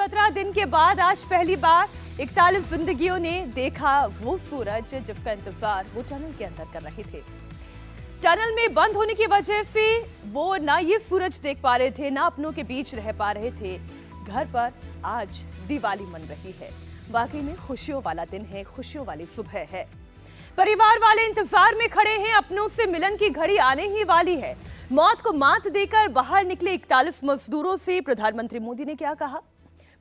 17 दिन के बाद आज पहली बार 41 जिंदगियों ने देखा वो सूरज जिसका इंतजार वो टनल के अंदर कर रहे थे। टनल में बंद होने की वजह से वो ना ये सूरज देख पा रहे थे, ना अपनों के बीच रह पा रहे थे। घर पर आज दिवाली मन रही है। वाकई में खुशियों वाला दिन है, खुशियों वाली सुबह है। परिवार वाले इंतजार में खड़े हैं, अपनों से मिलन की घड़ी आने ही वाली है। मौत को मात देकर बाहर निकले 41 मजदूरों से प्रधानमंत्री मोदी ने क्या कहा,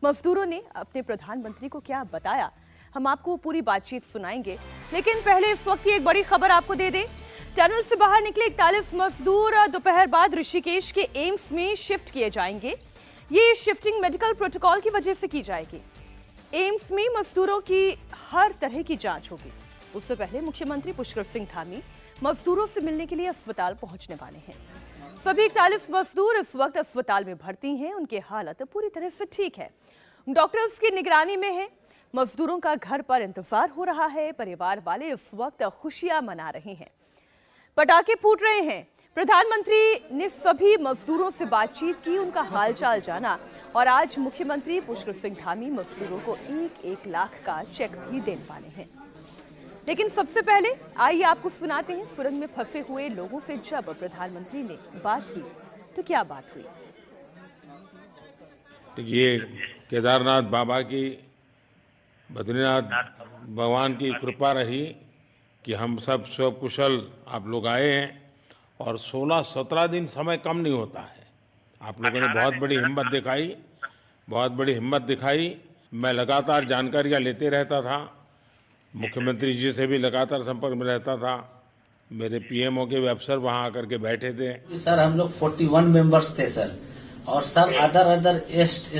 मजदूरों ने अपने प्रधानमंत्री को क्या बताया, हम आपको पूरी बातचीत सुनाएंगे। लेकिन पहले इस वक्त की एक बड़ी खबर आपको दे दें। टनल से बाहर निकले 41 मजदूर दोपहर बाद ऋषिकेश के एम्स में शिफ्ट किए जाएंगे। ये शिफ्टिंग मेडिकल प्रोटोकॉल की वजह से की जाएगी। एम्स में मजदूरों की हर तरह की जांच होगी। उससे पहले मुख्यमंत्री पुष्कर सिंह धामी मजदूरों से मिलने के लिए अस्पताल पहुंचने वाले हैं। सभी 41 मजदूर इस वक्त अस्पताल में भर्ती हैं। उनकी हालत पूरी तरह से ठीक है, डॉक्टर्स की निगरानी में है। मजदूरों का घर पर इंतजार हो रहा है। परिवार वाले इस वक्त खुशियां मना रहे हैं, पटाखे फूट रहे हैं। प्रधानमंत्री ने सभी मजदूरों से बातचीत की, उनका हालचाल जाना और आज मुख्यमंत्री पुष्कर सिंह धामी मजदूरों को 1-1 लाख का चेक भी देने वाले हैं। लेकिन सबसे पहले आइए आपको सुनाते हैं सुरंग में फंसे हुए लोगों से जब प्रधानमंत्री ने बात की तो क्या बात हुई। ये केदारनाथ बाबा की, बद्रीनाथ भगवान की कृपा रही कि हम सब कुशल आप लोग आए हैं और 16-17 दिन समय कम नहीं होता है। आप लोगों ने बहुत बड़ी हिम्मत दिखाई, बहुत बड़ी हिम्मत दिखाई। मैं लगातार जानकारियां लेते रहता था, मुख्यमंत्री जी से भी लगातार संपर्क में रहता था। मेरे पीएमओ के भी अफसर वहां आकर के बैठे थे। सर हम लोग 41 मेंबर्स थे सर, और सब अदर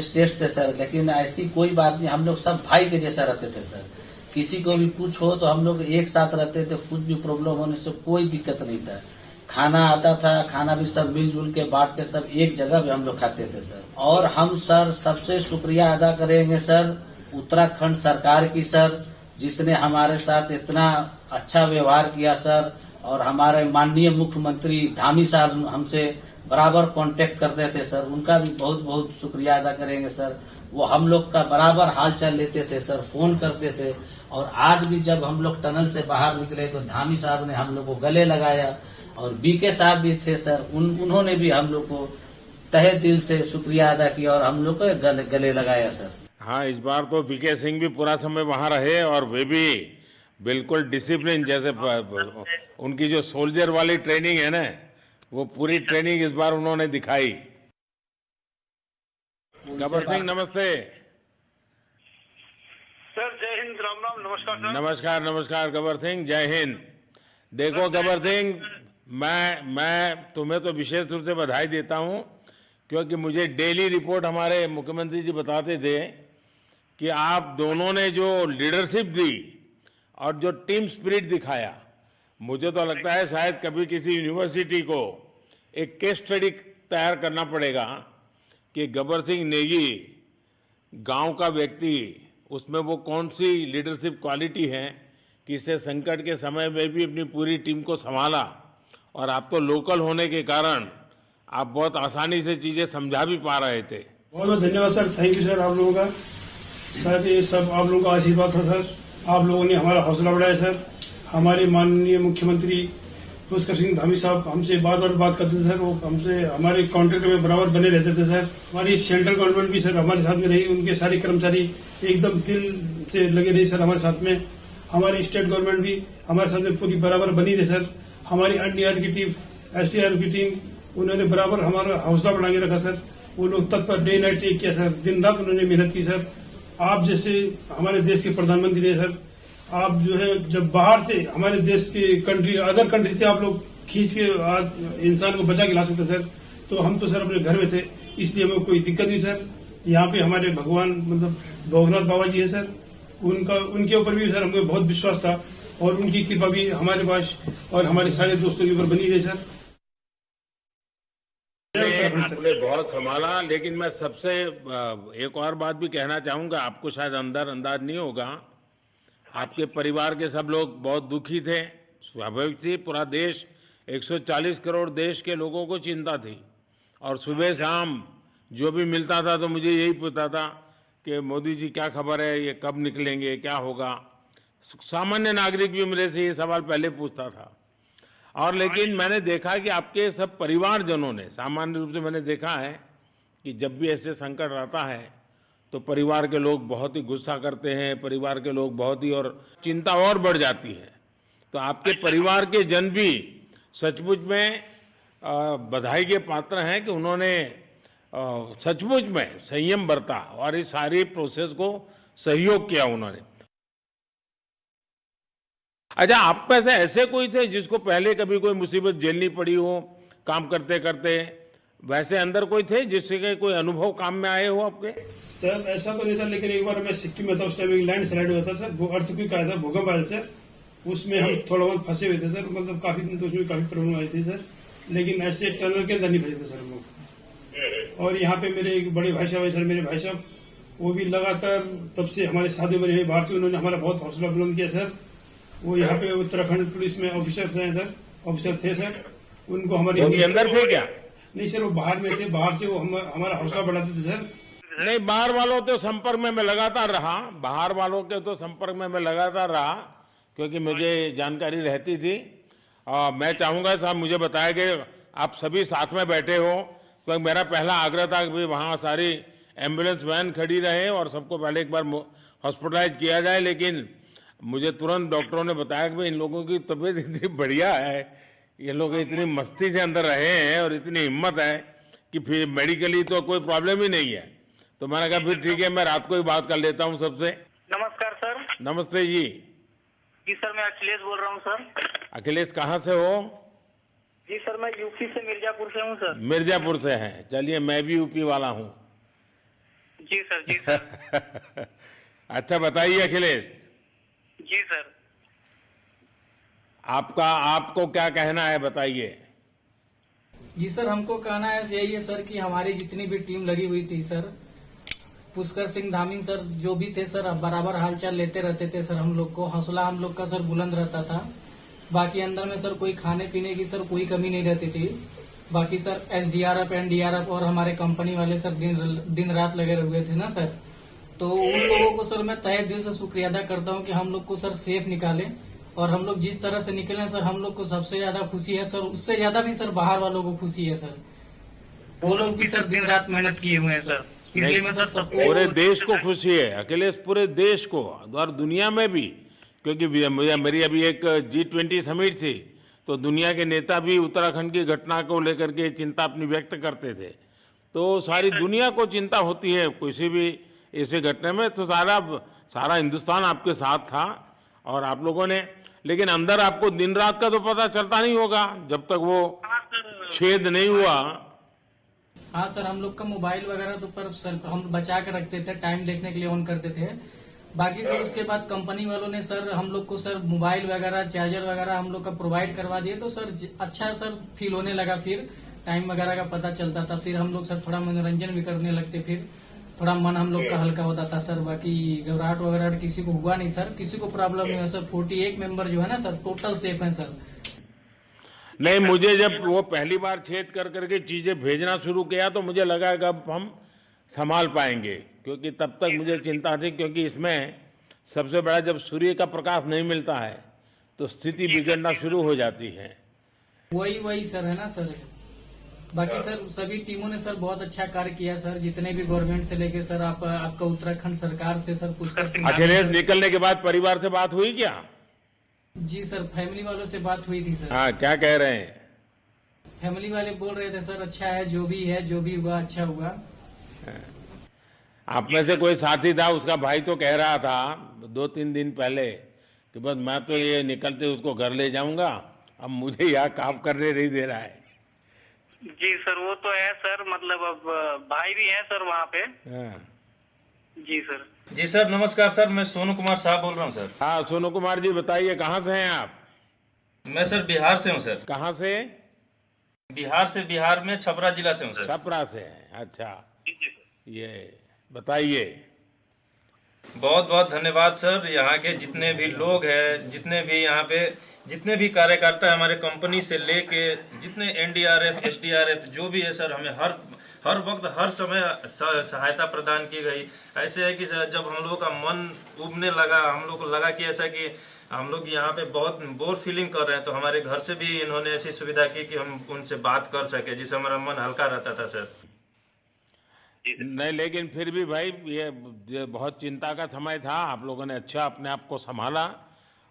स्टेट से सर, लेकिन ऐसी कोई बात नहीं, हम लोग सब भाई के जैसा रहते थे सर। किसी को भी कुछ हो तो हम लोग एक साथ रहते थे, कुछ भी प्रॉब्लम होने से कोई दिक्कत नहीं था। खाना आता था, खाना भी सब मिलजुल के बांट के सब एक जगह पे हम लोग खाते थे सर। और हम सर सबसे शुक्रिया अदा करेंगे सर उत्तराखंड सरकार की सर, जिसने हमारे साथ इतना अच्छा व्यवहार किया सर। और हमारे माननीय मुख्यमंत्री धामी साहब हमसे बराबर कांटेक्ट करते थे सर, उनका भी बहुत बहुत शुक्रिया अदा करेंगे सर। वो हम लोग का बराबर हालचाल लेते थे सर, फोन करते थे। और आज भी जब हम लोग टनल से बाहर निकले तो धामी साहब ने हम लोग को गले लगाया, और बीके साहब भी थे सर, उन्होंने भी हम लोग को तहे दिल से शुक्रिया अदा किया और हम लोग को गले लगाया सर। हाँ, इस बार तो बीके सिंह भी पूरा समय वहां रहे और वे भी बिल्कुल डिसिप्लिन, जैसे उनकी जो सोल्जर वाली ट्रेनिंग है ना, वो पूरी ट्रेनिंग इस बार उन्होंने दिखाई। गबर सिंह नमस्ते सर। जय हिंद, राम राम, नमस्कार सर। नमस्कार नमस्कार गबर सिंह, जय हिंद। देखो गबर सिंह, मैं तुम्हें तो विशेष रूप से बधाई देता हूं, क्योंकि मुझे डेली रिपोर्ट हमारे मुख्यमंत्री जी बताते थे कि आप दोनों ने जो लीडरशिप दी और जो टीम स्पिरिट दिखाया, मुझे तो लगता है शायद कभी किसी यूनिवर्सिटी को एक केस स्टडी तैयार करना पड़ेगा कि गबर सिंह नेगी गांव का व्यक्ति, उसमें वो कौन सी लीडरशिप क्वालिटी है कि इसे संकट के समय में भी अपनी पूरी टीम को संभाला। और आप तो लोकल होने के कारण आप बहुत आसानी से चीजें समझा भी पा रहे थे। बहुत बहुत धन्यवाद सर, थैंक यू सर। आप लोगों का सर, ये सब आप लोगों का आशीर्वाद था सर। आप लोगों ने हमारा हौसला बढ़ाया सर। हमारे माननीय मुख्यमंत्री पुष्कर सिंह धामी साहब हमसे बात करते थे सर, वो हमसे हमारे कॉन्ट्रैक्ट में बराबर बने रहते थे सर। हमारी सेंट्रल गवर्नमेंट भी सर हमारे साथ में रही, उनके सारे कर्मचारी एकदम दिल से लगे रहे सर हमारे साथ में। हमारी स्टेट गवर्नमेंट भी हमारे साथ में पूरी बराबर बनी रही सर। हमारी एनडीआर की टीम, एसडीआर की टीम, उन्होंने बराबर हमारा हौसला बढ़ा के रखा सर। वो लोग तत्पर डे नाइट एक किया सर, दिन रात उन्होंने मेहनत की सर। आप जैसे हमारे देश के प्रधानमंत्री रहे सर, आप जो है जब बाहर से हमारे देश के अदर कंट्री से आप लोग खींच के इंसान को बचा के ला सकते सर, तो हम तो सर अपने घर में थे, इसलिए हमें कोई दिक्कत नहीं सर। यहाँ पे हमारे भगवान मतलब भोगनाथ बाबा जी है सर, उनके ऊपर भी सर हमें बहुत विश्वास था और उनकी कृपा भी हमारे पास और हमारे सारे दोस्तों के ऊपर बनी रही सर। आपने बहुत संभाला, लेकिन मैं सबसे एक और बात भी कहना चाहूंगा। आपको शायद अंदाज नहीं होगा, आपके परिवार के सब लोग बहुत दुखी थे, स्वाभाविक थी। पूरा देश 140 करोड़ देश के लोगों को चिंता थी, और सुबह शाम जो भी मिलता था तो मुझे यही पूछता था कि मोदी जी क्या खबर है, ये कब निकलेंगे, क्या होगा। सामान्य नागरिक भी मेरे से ये सवाल पहले पूछता था। और लेकिन मैंने देखा कि आपके सब परिवारजनों ने, सामान्य रूप से मैंने देखा है कि जब भी ऐसे संकट आता है तो परिवार के लोग बहुत ही गुस्सा करते हैं, परिवार के लोग बहुत ही, और चिंता और बढ़ जाती है। तो आपके परिवार के जन भी सचमुच में बधाई के पात्र हैं कि उन्होंने सचमुच में संयम बरता और इस सारी प्रोसेस को सहयोग किया उन्होंने। अच्छा, आप में से ऐसे कोई थे जिसको पहले कभी कोई मुसीबत झेलनी पड़ी हो काम करते करते? वैसे अंदर कोई थे जिससे कोई अनुभव काम में आए हो आपके? सर ऐसा तो नहीं था, लेकिन एक बार मैं सिक्किम में था, उस टाइम एक लैंड स्लाइड हुआ था सर, वो अर्थक्वेक आया था, भूकंप आया था सर। उसमें हम थोड़ा बहुत फंसे हुए थे सर, मतलब काफी दिन तो उसमें काफी प्रॉब्लम आई थी सर, लेकिन ऐसे टनल के अंदर नहीं फंसे थे सर हम लोग। और यहाँ पे मेरे एक बड़े भाई साहब है सर, मेरे भाई साहब वो भी लगातार तब से हमारे साथ में रहे बाहर से, उन्होंने हमारा बहुत हौसला बुलंद किया सर। वो यहाँ पे उत्तराखंड पुलिस में ऑफिसर्स हैं सर, ऑफिसर थे सर, उनको हमारे अंदर थे क्या? नहीं सर, वो बाहर में थे, बाहर से वो हमारा हौसला बढ़ाते थे सर। नहीं, बाहर वालों के संपर्क में मैं लगातार रहा, बाहर वालों के तो संपर्क में मैं लगातार रहा, क्योंकि मुझे जानकारी रहती थी। मैं चाहूंगा साहब, मुझे बताया कि आप सभी साथ में बैठे हो, तो मेरा पहला आग्रह था कि वहाँ सारी एम्बुलेंस वैन खड़ी रहे और सबको पहले एक बार हॉस्पिटलाइज किया जाए। लेकिन मुझे तुरंत डॉक्टरों ने बताया कि इन लोगों की तबीयत इतनी बढ़िया है, ये लोग इतनी मस्ती से अंदर रहे हैं और इतनी हिम्मत है कि फिर मेडिकली तो कोई प्रॉब्लम ही नहीं है। तो मैंने कहा फिर ठीक है, मैं रात को ही बात कर लेता हूँ सबसे। नमस्कार सर। नमस्ते जी। जी सर, मैं अखिलेश बोल रहा हूँ सर। अखिलेश कहाँ से हो? जी सर, मैं यूपी से मिर्जापुर से हूँ सर। मिर्जापुर से हैं, चलिए मैं भी यूपी वाला हूँ। जी सर, जी सर। अच्छा बताइए अखिलेश, जी सर। आपको क्या कहना है, बताइए। जी सर, हमको कहना है यही है सर कि हमारी जितनी भी टीम लगी हुई थी सर, पुष्कर सिंह धामी सर जो भी थे सर, बराबर हालचाल लेते रहते थे सर, हम लोग को हौसला हम लोग का सर बुलंद रहता था। बाकी अंदर में सर कोई खाने पीने की सर कोई कमी नहीं रहती थी। बाकी सर SDRF NDRF और हमारे कंपनी वाले सर दिन रात लगे हुए थे ना सर, तो उन लोगों को सर मैं तहे दिल से शुक्रिया अदा करता हूँ कि हम लोग को सर सेफ निकाले। और हम लोग जिस तरह से निकले सर, हम लोग को सबसे ज्यादा खुशी है सर, उससे ज्यादा भी सर बाहर वालों को खुशी है सर। वो लोग भी सर दिन रात मेहनत किए हुए हैं सर, इसलिए मैं सर सबको, पूरे देश को खुशी है अखिलेश, पूरे देश को और दुनिया में भी, क्योंकि मेरी अभी एक G20 समिट थी, तो दुनिया के नेता भी उत्तराखंड की घटना को लेकर के चिंता अपनी व्यक्त करते थे। तो सारी दुनिया को चिंता होती है किसी भी ऐसे घटना में, तो सारा हिंदुस्तान आपके साथ था और आप लोगों ने, लेकिन अंदर आपको दिन रात का तो पता चलता नहीं होगा जब तक वो छेद नहीं हुआ। हाँ सर, हम लोग का मोबाइल वगैरह तो पर सर हम बचा के रखते थे, टाइम देखने के लिए ऑन करते थे। बाकी सर उसके बाद कंपनी वालों ने सर हम लोग को सर मोबाइल वगैरह चार्जर वगैरह हम लोग का प्रोवाइड करवा दिए, तो सर अच्छा सर फील होने लगा, फिर टाइम वगैरह का पता चलता था, फिर हम लोग सर थोड़ा मनोरंजन भी करने लगते, फिर थोड़ा मन हम लोग का हल्का होता था सर। बाकी घबराहट वगैरह किसी को हुआ नहीं सर, किसी को प्रॉब्लम नहीं है सर। 48 मेंबर जो है ना सर टोटल सेफ हैं सर। नहीं, मुझे जब वो पहली बार छेद कर करके चीजें भेजना शुरू किया तो मुझे लगा कि अब हम संभाल पाएंगे, क्योंकि तब तक मुझे चिंता थी, क्योंकि इसमें सबसे बड़ा जब सूर्य का प्रकाश नहीं मिलता है तो स्थिति बिगड़ना शुरू हो जाती है। वही सर है ना सर। बाकी सर सभी टीमों ने सर बहुत अच्छा कार्य किया सर, जितने भी गवर्नमेंट से लेके सर आपका उत्तराखंड सरकार से सर पुष्कर सिंह। अखिलेश निकलने के बाद परिवार से बात हुई क्या? जी सर, फैमिली वालों से बात हुई थी सर। हाँ, क्या कह रहे हैं? फैमिली वाले बोल रहे थे सर अच्छा है, जो भी हुआ अच्छा हुआ। आप में से कोई साथी था, उसका भाई तो कह रहा था 2-3 दिन पहले कि बस मैं तो ये निकलते उसको घर ले जाऊंगा, अब मुझे यहाँ काम करने नहीं दे रहा है। जी सर, वो तो है सर, मतलब अब भाई भी है सर वहाँ पे। हाँ। जी सर। जी सर, नमस्कार सर, मैं सोनू कुमार साहब बोल रहा हूँ सर। हाँ सोनू कुमार जी, बताइए कहाँ से हैं आप? मैं सर बिहार से हूँ सर। कहाँ से? बिहार में छपरा जिला से हूँ सर। छपरा से हैं, अच्छा। ये बताइए। बहुत बहुत धन्यवाद सर। यहाँ के जितने भी लोग हैं, जितने भी यहाँ पे जितने भी कार्यकर्ता हमारे कंपनी से लेके जितने NDRF SDRF जो भी है सर, हमें हर वक्त हर समय सहायता प्रदान की गई। ऐसे है कि जब हम लोगों का मन उबने लगा, हम लोग को लगा कि ऐसा कि हम लोग यहाँ पे बहुत बोर फीलिंग कर रहे हैं, तो हमारे घर से भी इन्होंने ऐसी सुविधा की कि हम उनसे बात कर सके, जिससे हमारा मन हल्का रहता था सर। नहीं, लेकिन फिर भी भाई ये बहुत चिंता का समय था। आप लोगों ने अच्छा अपने आप को संभाला,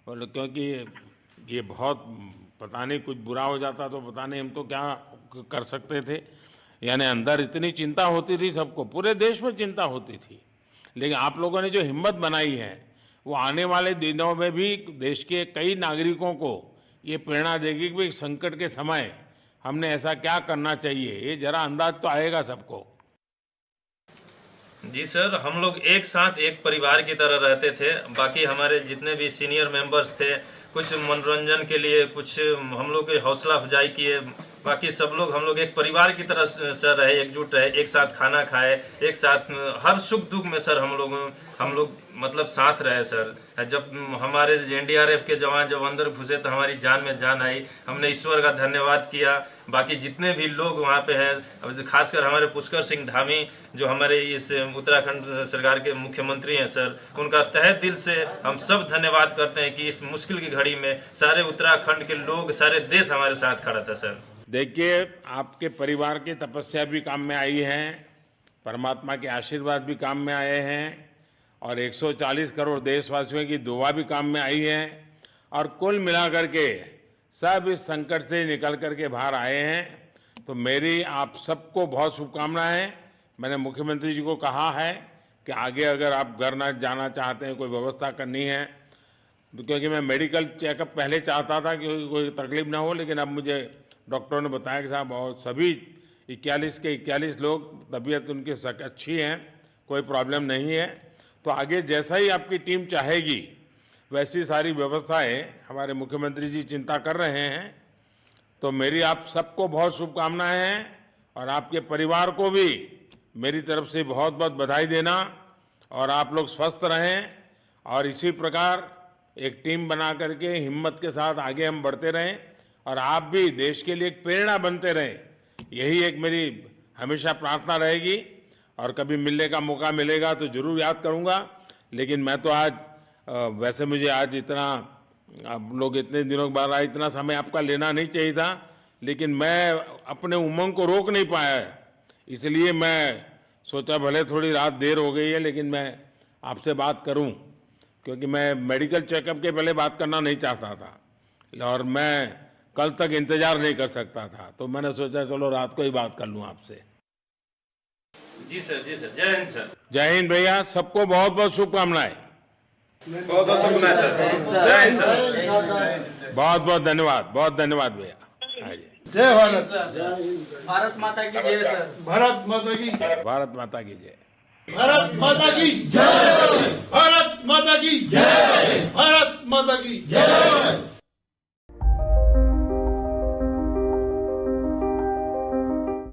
और क्योंकि ये बहुत पता नहीं कुछ बुरा हो जाता तो पता नहीं हम तो क्या कर सकते थे। यानी अंदर इतनी चिंता होती थी, सबको, पूरे देश में चिंता होती थी, लेकिन आप लोगों ने जो हिम्मत बनाई है वो आने वाले दिनों में भी देश के कई नागरिकों को ये प्रेरणा देगी कि संकट के समय हमने ऐसा क्या करना चाहिए। ये जरा अंदाज तो आएगा सबको। जी सर, हम लोग एक साथ एक परिवार की तरह रहते थे। बाकी हमारे जितने भी सीनियर मेंबर्स थे, कुछ मनोरंजन के लिए, कुछ हम लोग की हौसला अफजाई किए। बाकी सब लोग हम लोग एक परिवार की तरह सर रहे, एकजुट रहे, एक साथ खाना खाए, एक साथ हर सुख दुख में सर हम लोग मतलब साथ रहे सर। जब हमारे एनडीआरएफ के जवान जब अंदर घुसे तो हमारी जान में जान आई, हमने ईश्वर का धन्यवाद किया। बाकी जितने भी लोग वहाँ पे हैं, खासकर हमारे पुष्कर सिंह धामी जो हमारे इस उत्तराखंड सरकार के मुख्यमंत्री हैं सर, उनका तहे दिल से हम सब धन्यवाद करते हैं कि इस मुश्किल की घड़ी में सारे उत्तराखंड के लोग, सारे देश हमारे साथ खड़ा था सर। देखिए, आपके परिवार की तपस्या भी काम में आई है, परमात्मा के आशीर्वाद भी काम में आए हैं, और 140 करोड़ देशवासियों की दुआ भी काम में आई है, और कुल मिलाकर के सब इस संकट से निकल करके बाहर आए हैं। तो मेरी आप सबको बहुत शुभकामनाएं। मैंने मुख्यमंत्री जी को कहा है कि आगे अगर आप घर न जाना चाहते हैं, कोई व्यवस्था करनी है, तो क्योंकि मैं मेडिकल चेकअप पहले चाहता था कि कोई तकलीफ ना हो, लेकिन अब मुझे डॉक्टरों ने बताया कि साहब और सभी 41 के 41 लोग तबीयत उनकी अच्छी है, कोई प्रॉब्लम नहीं है। तो आगे जैसा ही आपकी टीम चाहेगी वैसी सारी व्यवस्थाएं हमारे मुख्यमंत्री जी चिंता कर रहे हैं। तो मेरी आप सबको बहुत शुभकामनाएं हैं, और आपके परिवार को भी मेरी तरफ से बहुत बहुत बधाई देना, और आप लोग स्वस्थ रहें, और इसी प्रकार एक टीम बना करके हिम्मत के साथ आगे हम बढ़ते रहें, और आप भी देश के लिए एक प्रेरणा बनते रहें। यही एक मेरी हमेशा प्रार्थना रहेगी, और कभी मिलने का मौका मिलेगा तो जरूर याद करूंगा। लेकिन मैं तो आज वैसे मुझे आज इतना, आप लोग इतने दिनों के बाद आए, इतना समय आपका लेना नहीं चाहिए था, लेकिन मैं अपने उमंग को रोक नहीं पाया, इसलिए मैं सोचा भले थोड़ी रात देर हो गई है लेकिन मैं आपसे बात करूं, क्योंकि मैं मेडिकल चेकअप के पहले बात करना नहीं चाहता था, और मैं कल तक इंतजार नहीं कर सकता था। तो मैंने सोचा चलो रात को ही बात कर लूं आपसे। जी सर, जी सर, जय हिंद सर। जय हिंद भैया, सबको बहुत बहुत शुभकामनाएं। बहुत बहुत शुभकामनाएं सर। जय हिंद सर। बहुत बहुत धन्यवाद, बहुत धन्यवाद भैया। जय भारत। भारत माता की जय सर। भारत माता की। भारत माता की जय। भारत माता की जय। भारत माता की जय। भारत माता की जय।